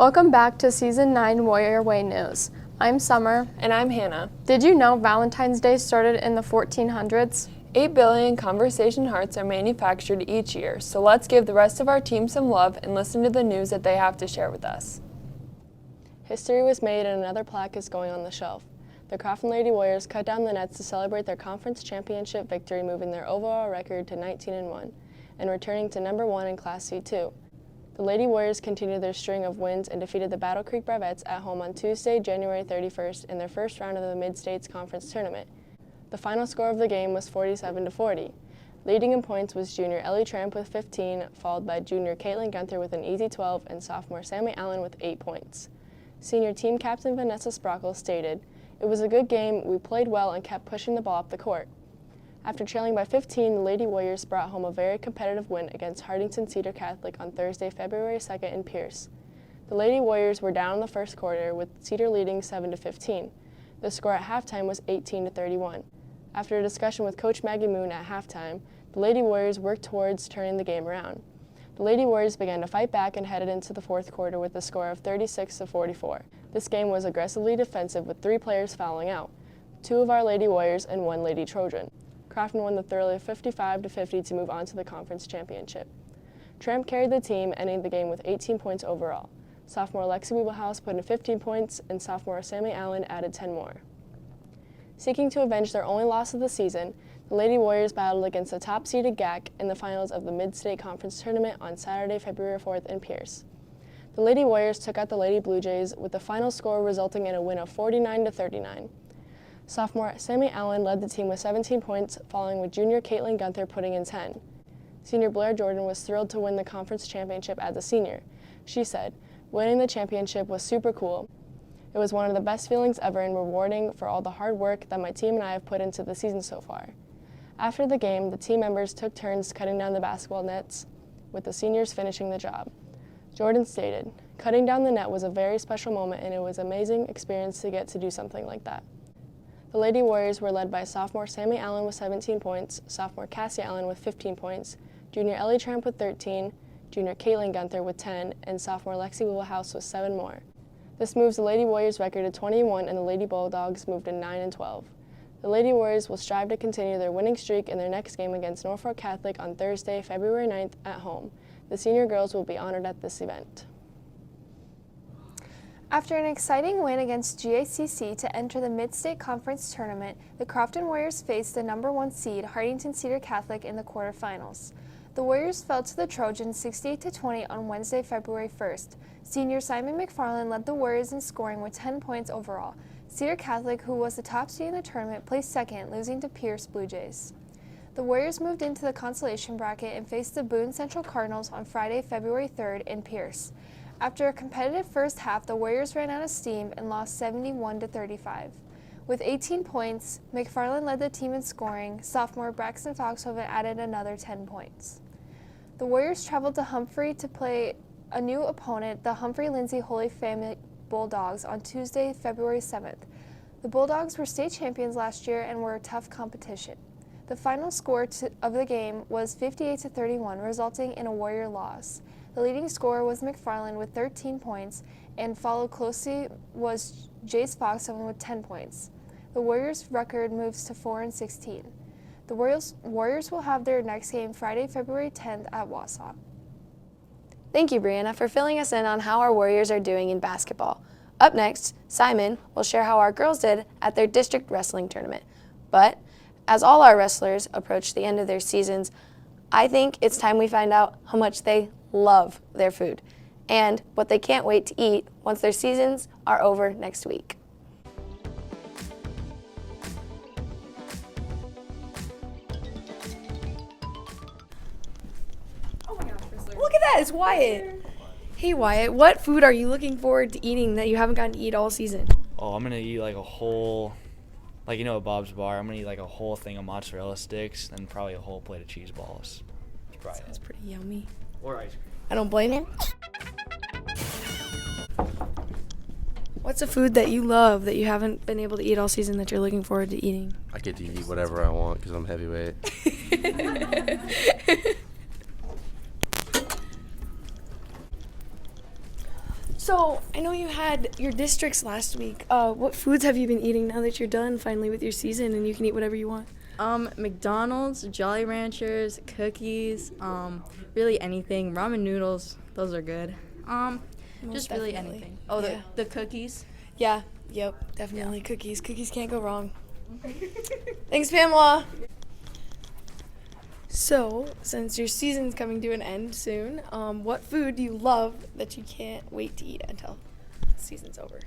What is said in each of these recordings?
Welcome back to Season 9 Warrior Way News. I'm Summer. And I'm Hannah. Did you know Valentine's Day started in the 1400s? 8 billion conversation hearts are manufactured each year, so let's give the rest of our team some love and listen to the news that they have to share with us. History was made and another plaque is going on the shelf. The Crofton Lady Warriors cut down the nets to celebrate their conference championship victory, moving their overall record to 19-1 and returning to number 1 in Class C2. The Lady Warriors continued their string of wins and defeated the Battle Creek Bravettes at home on Tuesday, January 31st in their first round of the Mid-States Conference Tournament. The final score of the game was 47-40. Leading in points was junior Ellie Tramp with 15, followed by junior Caitlin Gunther with an easy 12 and sophomore Sammy Allen with 8 points. Senior team captain Vanessa Sprockle stated, "It was a good game, we played well and kept pushing the ball up the court." After trailing by 15, the Lady Warriors brought home a very competitive win against Hartington Cedar Catholic on Thursday, February 2nd in Pierce. The Lady Warriors were down in the first quarter, with Cedar leading 7-15. The score at halftime was 18-31. After a discussion with Coach Maggie Moon at halftime, the Lady Warriors worked towards turning the game around. The Lady Warriors began to fight back and headed into the fourth quarter with a score of 36-44. This game was aggressively defensive with 3 players fouling out, 2 of our Lady Warriors and 1 Lady Trojan. Crofton won the thoroughly 55-50 to move on to the conference championship. Tramp carried the team, ending the game with 18 points overall. Sophomore Lexi Wiebelhaus put in 15 points, and sophomore Sammy Allen added 10 more. Seeking to avenge their only loss of the season, the Lady Warriors battled against the top-seeded GAC in the finals of the Mid-State Conference Tournament on Saturday, February 4th in Pierce. The Lady Warriors took out the Lady Blue Jays, with the final score resulting in a win of 49-39. Sophomore Sammy Allen led the team with 17 points, following with junior Caitlin Gunther putting in 10. Senior Blair Jordan was thrilled to win the conference championship as a senior. She said, "Winning the championship was super cool. It was one of the best feelings ever and rewarding for all the hard work that my team and I have put into the season so far." After the game, the team members took turns cutting down the basketball nets, with the seniors finishing the job. Jordan stated, "Cutting down the net was a very special moment and it was an amazing experience to get to do something like that." The Lady Warriors were led by sophomore Sammy Allen with 17 points, sophomore Cassie Allen with 15 points, junior Ellie Tramp with 13, junior Caitlin Gunther with 10, and sophomore Lexi Wiebelhaus with 7 more. This moves the Lady Warriors record to 21 and the Lady Bulldogs moved to 9-12. The Lady Warriors will strive to continue their winning streak in their next game against Norfolk Catholic on Thursday, February 9th at home. The senior girls will be honored at this event. After an exciting win against GACC to enter the Mid-State Conference Tournament, the Crofton Warriors faced the number 1 seed, Hartington Cedar Catholic, in the quarterfinals. The Warriors fell to the Trojans 68-20 on Wednesday, February 1st. Senior Simon McFarland led the Warriors in scoring with 10 points overall. Cedar Catholic, who was the top seed in the tournament, placed second, losing to Pierce Blue Jays. The Warriors moved into the consolation bracket and faced the Boone Central Cardinals on Friday, February 3rd in Pierce. After a competitive first half, the Warriors ran out of steam and lost 71-35. With 18 points, McFarland led the team in scoring. Sophomore Braxton Foxhoven added another 10 points. The Warriors traveled to Humphrey to play a new opponent, the Humphrey-Lindsay Holy Family Bulldogs, on Tuesday, February 7th. The Bulldogs were state champions last year and were a tough competition. The final score of the game was 58-31, resulting in a Warrior loss. The leading scorer was McFarland with 13 points, and followed closely was Jace Foxhoven with 10 points. The Warriors' record moves to 4-16. The Warriors will have their next game Friday, February 10th at Wausau. Thank you, Brianna, for filling us in on how our Warriors are doing in basketball. Up next, Simon will share how our girls did at their district wrestling tournament. But as all our wrestlers approach the end of their seasons, I think it's time we find out how much they love their food and what they can't wait to eat once their seasons are over next week. Oh my gosh, Whistler. Look at that, it's Wyatt. Hey Wyatt, what food are you looking forward to eating that you haven't gotten to eat all season? Oh, I'm going to eat like a whole, like, you know, at Bob's Bar, I'm going to eat like a whole thing of mozzarella sticks and probably a whole plate of cheese balls. That's pretty yummy. Or ice cream. I don't blame you. What's a food that you love that you haven't been able to eat all season that you're looking forward to eating? I get to eat whatever I want because I'm heavyweight. So, I know you had your districts last week. What foods have you been eating now that you're done finally with your season and you can eat whatever you want? McDonald's, Jolly Ranchers, cookies, really anything. Ramen noodles, those are good. Just really definitely. anything. Oh, Yeah. the cookies. Yeah, yep, definitely. Cookies. Cookies can't go wrong. Thanks, Pamela. So, since your season's coming to an end soon, what food do you love that you can't wait to eat until the season's over?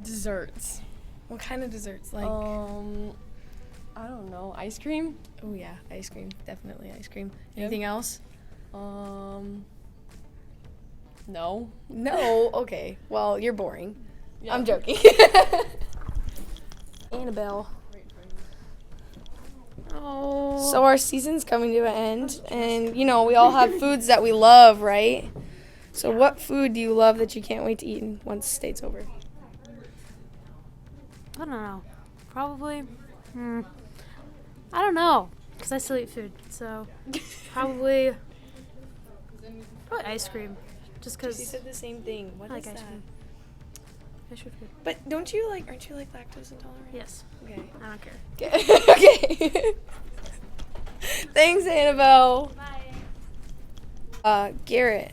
Desserts. What kind of desserts? Like, I don't know. Ice cream? oh yeah, ice cream. Definitely ice cream. Anything else? No. No. Okay. Well, you're boring. I'm joking. Annabelle. Oh. So our season's coming to an end, and you know we all have foods that we love, right? So what food do you love that you can't wait to eat once the state's over? I don't know. Probably. I don't know, because I still eat food. So probably ice cream, just She because said the same thing. What I is like ice that? cream. Ice cream food. But aren't you like lactose intolerant? Yes, Okay. I don't care. Okay. Thanks, Annabelle. Bye. Garrett,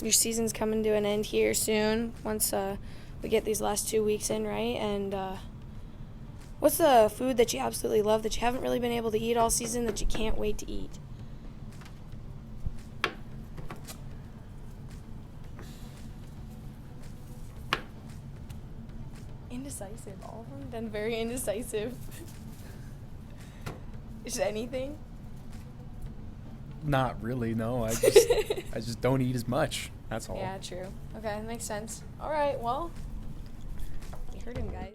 your season's coming to an end here soon. Once we get these last 2 weeks in, right? And what's the food that you absolutely love that you haven't really been able to eat all season that you can't wait to eat? Indecisive. All of them been very indecisive. Is anything? Not really, no. I just don't eat as much. That's all. Yeah, true. Okay, makes sense. All right, well, you heard him, guys.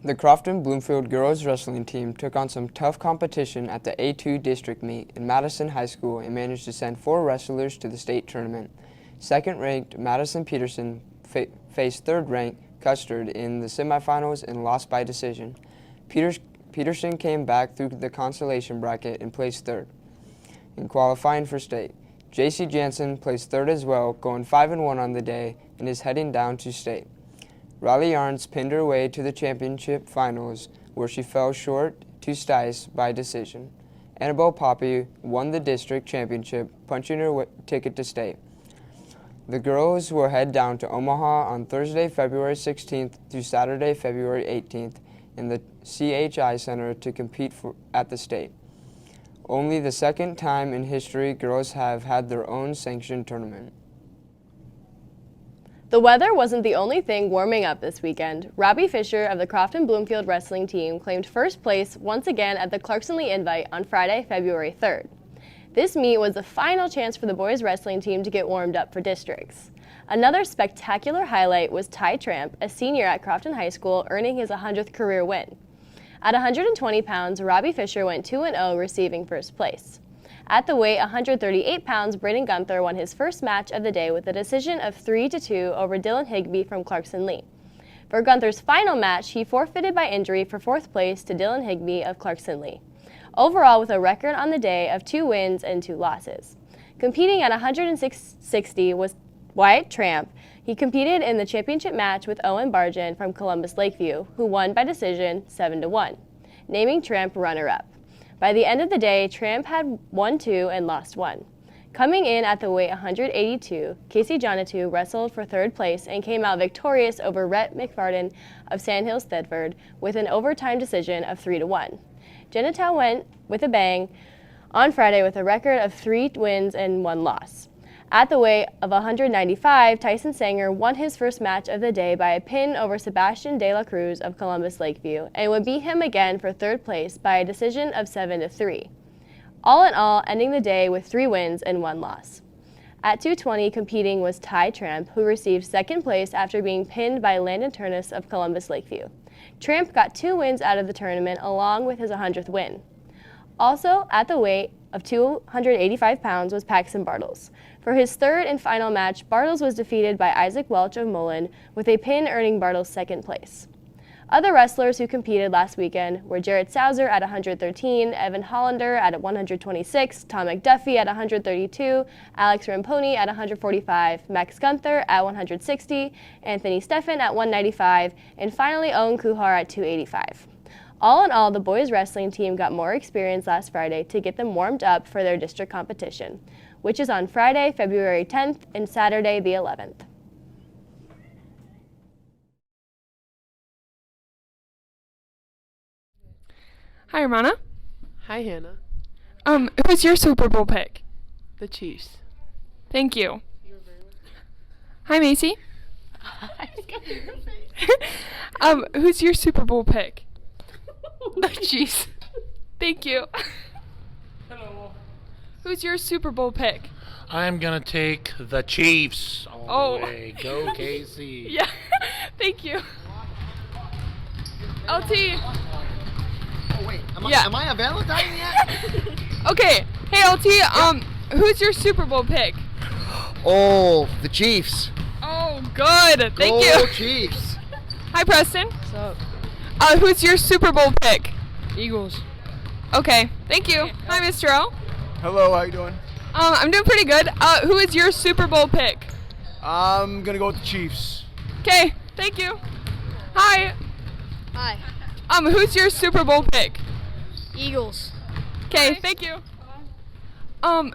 The Crofton Bloomfield girls wrestling team took on some tough competition at the A2 district meet in Madison High School and managed to send 4 wrestlers to the state tournament. Second-ranked Madison Peterson faced third-ranked Custard in the semifinals and lost by decision. Peterson came back through the consolation bracket and placed third in qualifying for state. J.C. Jansen placed third as well, going 5-1 on the day, and is heading down to state. Riley Yarnes pinned her way to the championship finals, where she fell short to Stice by decision. Annabelle Poppy won the district championship, punching her ticket to state. The girls will head down to Omaha on Thursday, February 16th through Saturday, February 18th in the CHI Center to compete at the state. Only the second time in history girls have had their own sanctioned tournament. The weather wasn't the only thing warming up this weekend. Robbie Fisher of the Crofton Bloomfield wrestling team claimed first place once again at the Clarkson Lee Invite on Friday, February 3rd. This meet was the final chance for the boys wrestling team to get warmed up for districts. Another spectacular highlight was Ty Tramp, a senior at Crofton High School, earning his 100th career win. At 120 pounds, Robbie Fisher went 2-0, receiving first place. At the weight 138 pounds, Braden Gunther won his first match of the day with a decision of 3-2 over Dylan Higbee from Clarkson Lee. For Gunther's final match, he forfeited by injury for fourth place to Dylan Higbee of Clarkson Lee. Overall, with a record on the day of 2 wins and 2 losses. Competing at 160 was Wyatt Tramp. He competed in the championship match with Owen Barjan from Columbus Lakeview, who won by decision 7-1, naming Tramp runner-up. By the end of the day, Tramp had won 2 and lost 1. Coming in at the weight 182, Casey Jonatu wrestled for third place and came out victorious over Rhett McFarden of Sandhills Thedford with an overtime decision of 3-1. Jonatu went with a bang on Friday with a record of 3 wins and 1 loss. At the weight of 195, Tyson Sanger won his first match of the day by a pin over Sebastian De La Cruz of Columbus Lakeview and would beat him again for third place by a decision of 7-3. All in all, ending the day with 3 wins and 1 loss. At 220, competing was Ty Tramp, who received second place after being pinned by Landon Turnus of Columbus Lakeview. Tramp got 2 wins out of the tournament along with his 100th win. Also at the weight of 285 pounds was Paxton Bartles. For his third and final match, Bartles was defeated by Isaac Welch of Mullen with a pin earning Bartles second place. Other wrestlers who competed last weekend were Jarrett Sauser at 113, Evan Hollander at 126, Tom McDuffie at 132, Alex Ramponi at 145, Max Gunther at 160, Anthony Steffen at 195, and finally Owen Kuhar at 285. All in all, the boys wrestling team got more experience last Friday to get them warmed up for their district competition, which is on Friday, February 10th and Saturday the 11th. Hi, Ramana. Hi, Hannah. Who's your Super Bowl pick? The Chiefs. Thank you. Hi, Macy. Who's your Super Bowl pick? The Chiefs. Thank you. Hello. Who's your Super Bowl pick? I'm gonna take the Chiefs all the way. Go KC. Yeah. Thank you. LT. Oh wait, am I a Valentine yet? Okay. Hey LT. Who's your Super Bowl pick? Oh, the Chiefs. Oh, good. Thank Go you. Chiefs. Hi, Preston. What's up? Who's your Super Bowl pick? Eagles. Okay. Thank you. Hi, Mr. O. Hello, how you doing? I'm doing pretty good. Who is your Super Bowl pick? I'm gonna go with the Chiefs. Okay. Thank you. Hi. Hi. Who's your Super Bowl pick? Eagles. Okay. Thank you.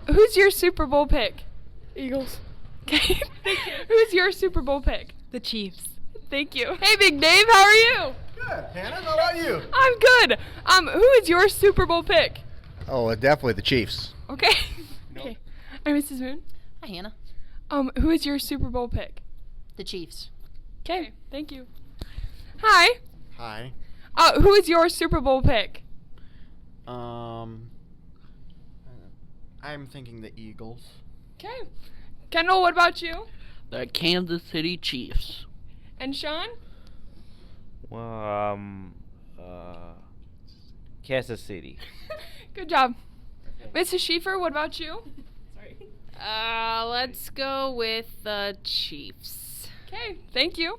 Who's your Super Bowl pick? Eagles. Okay. Thank you. Who's your Super Bowl pick? The Chiefs. Thank you. Hey, Big Dave, how are you? Good, Hannah, how about you? I'm good. Who is your Super Bowl pick? Oh, definitely the Chiefs. Okay. Okay. I'm Mrs. Moon. Hi, Hannah. Who is your Super Bowl pick? The Chiefs. Okay. Thank you. Hi. Hi. Who is your Super Bowl pick? I'm thinking the Eagles. Okay. Kendall, what about you? The Kansas City Chiefs. And Sean? Well, Kansas City. Good job. Mrs. Schieffer, what about you? Sorry. Let's go with the Chiefs. Okay, thank you.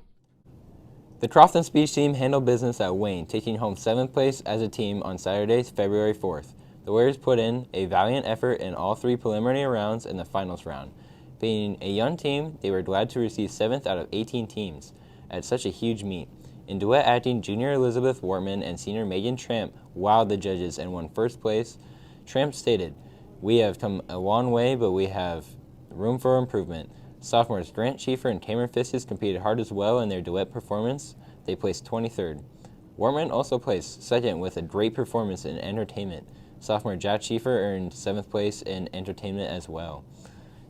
The Crofton speech team handled business at Wayne, taking home 7th place as a team on Saturday, February 4th. The Warriors put in a valiant effort in all 3 preliminary rounds and the finals round. Being a young team, they were glad to receive 7th out of 18 teams at such a huge meet. In duet acting, junior Elizabeth Wortman and senior Megan Tramp wowed the judges and won 1st place. Tramp stated, "We have come a long way, but we have room for improvement." Sophomores Grant Schieffer and Cameron Fiskus competed hard as well in their duet performance. They placed 23rd. Wortman also placed 2nd with a great performance in entertainment. Sophomore Jack Schieffer earned 7th place in entertainment as well.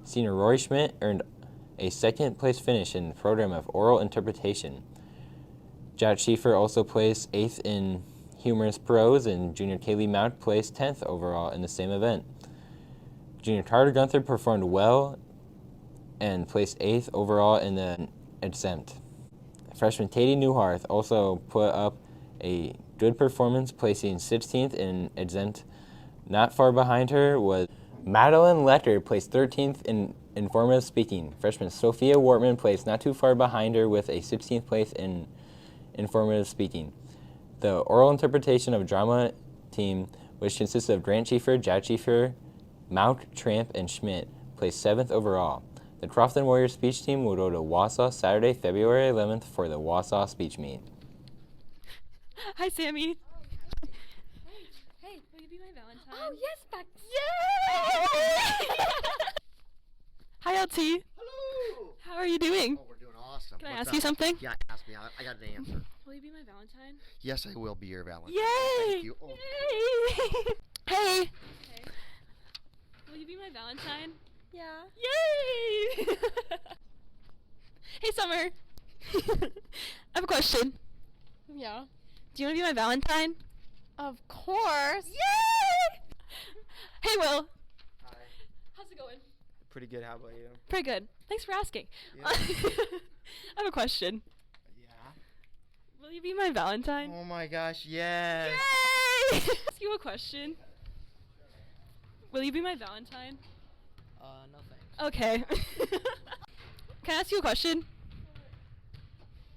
Senior Rory Schmidt earned a 2nd place finish in the program of oral interpretation. Jack Schieffer also placed 8th in humorous prose, and junior Kaylee Mount placed 10th overall in the same event. Junior Carter Gunther performed well and placed 8th overall in the exempt. Freshman Katie Newharth also put up a good performance, placing 16th in exempt. Not far behind her was Madeline Lecker, placed 13th in informative speaking. Freshman Sophia Wortman placed not too far behind her with a 16th place in informative speaking. The oral interpretation of drama team, which consisted of Grant Schieffer, Jack Schieffer, Mount, Tramp, and Schmidt, placed 7th overall. The Crofton Warriors speech team will go to Wausau Saturday, February 11th for the Wausau speech meet. Hi, Sammy. Hey, will you be my Valentine? Oh, yes, back. Yay! Hi, LT. Hello. How are you doing? Oh, we're doing awesome. Can I What's ask you up? something? Yeah, ask me. I got the answer. Will you be my Valentine? Yes, I will be your Valentine. Yay! Thank you. Oh. Yay! Hey. Will you be my Valentine? Yeah. Yay! Hey, Summer. I have a question. Yeah. Do you want to be my Valentine? Of course. Yay! Hey, Will. Hi. How's it going? Pretty good, how about you? Pretty good. Thanks for asking. Yeah. I have a question. Yeah. Will you be my Valentine? Oh my gosh, yes. Yay! Ask you a question. Will you be my Valentine? No thanks. Okay. Can I ask you a question?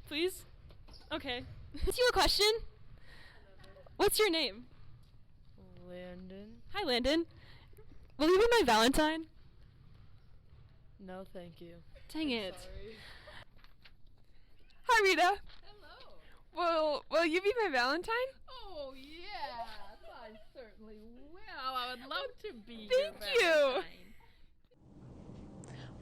Please? Okay. Ask you a question? What's your name? Landon. Hi, Landon. Will you be my Valentine? No, thank you. Dang it. Sorry. Hi, Rita. Hello. Will you be my Valentine? Oh, yes, I certainly will. I would love to be Thank you.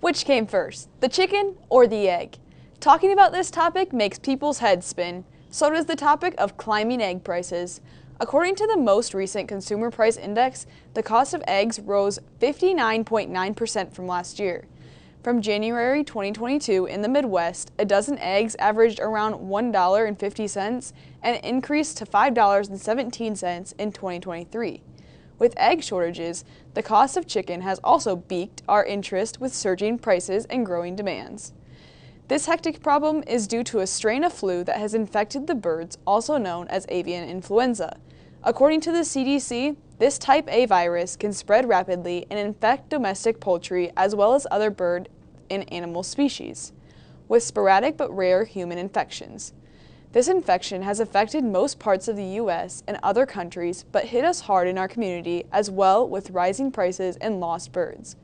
Which came first, the chicken or the egg? Talking about this topic makes people's heads spin. So does the topic of climbing egg prices. According to the most recent Consumer Price Index, the cost of eggs rose 59.9% from last year. From January 2022 in the Midwest, a dozen eggs averaged around $1.50 and increased to $5.17 in 2023. With egg shortages, the cost of chicken has also piqued our interest with surging prices and growing demands. This hectic problem is due to a strain of flu that has infected the birds, also known as avian influenza. According to the CDC, this type A virus can spread rapidly and infect domestic poultry as well as other bird and animal species, with sporadic but rare human infections. This infection has affected most parts of the U.S. and other countries, but hit us hard in our community as well, with rising prices and lost birds.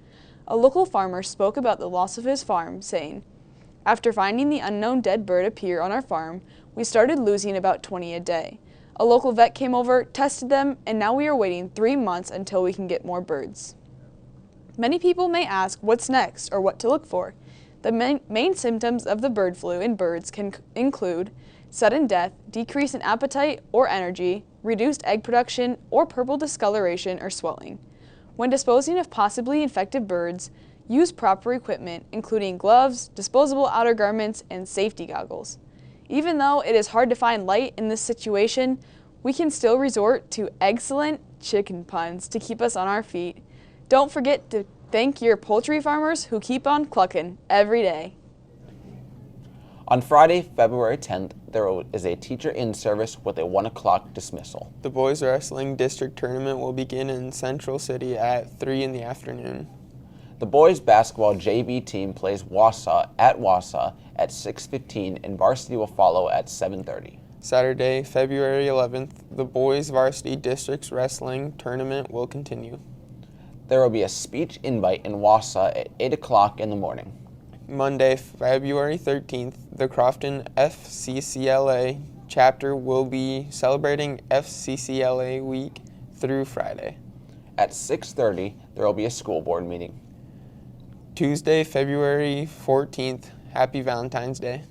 A local farmer spoke about the loss of his farm, saying, "After finding the unknown dead bird appear on our farm, we started losing about 20 a day. A local vet came over, tested them, and now we are waiting 3 months until we can get more birds." Many people may ask what's next or what to look for. The main symptoms of the bird flu in birds can include sudden death, decrease in appetite or energy, reduced egg production, or purple discoloration or swelling. When disposing of possibly infected birds, use proper equipment, including gloves, disposable outer garments, and safety goggles. Even though it is hard to find light in this situation, we can still resort to excellent chicken puns to keep us on our feet. Don't forget to thank your poultry farmers who keep on clucking every day. On Friday, February 10th, there is a teacher in service with a 1 o'clock dismissal. The boys wrestling district tournament will begin in Central City at 3 in the afternoon. The boys basketball JV team plays Wausau at 6:15 and varsity will follow at 7:30. Saturday, February 11th, the boys varsity districts wrestling tournament will continue. There will be a speech invite in Wausau at 8 o'clock in the morning. Monday, February 13th, the Crofton FCCLA chapter will be celebrating FCCLA week through Friday. At 6:30, there will be a school board meeting. Tuesday, February 14th, Happy Valentine's Day.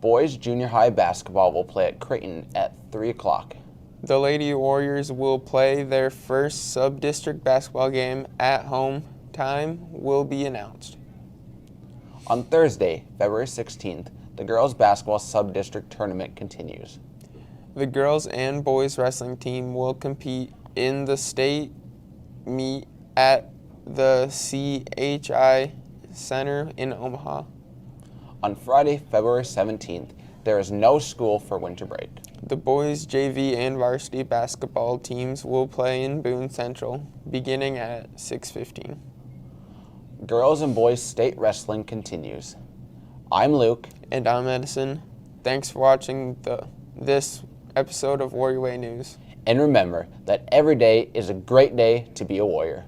Boys junior high basketball will play at Creighton at 3 o'clock. The Lady Warriors will play their first sub-district basketball game at home. Time will be announced. On Thursday, February 16th, the girls basketball sub-district tournament continues. The girls and boys wrestling team will compete in the state meet at the CHI Center in Omaha. On Friday, February 17th, there is no school for winter break. The boys JV and varsity basketball teams will play in Boone Central, beginning at 6:15. Girls and boys state wrestling continues. I'm Luke. And I'm Edison. Thanks for watching this episode of Warrior Way News. And remember that every day is a great day to be a warrior.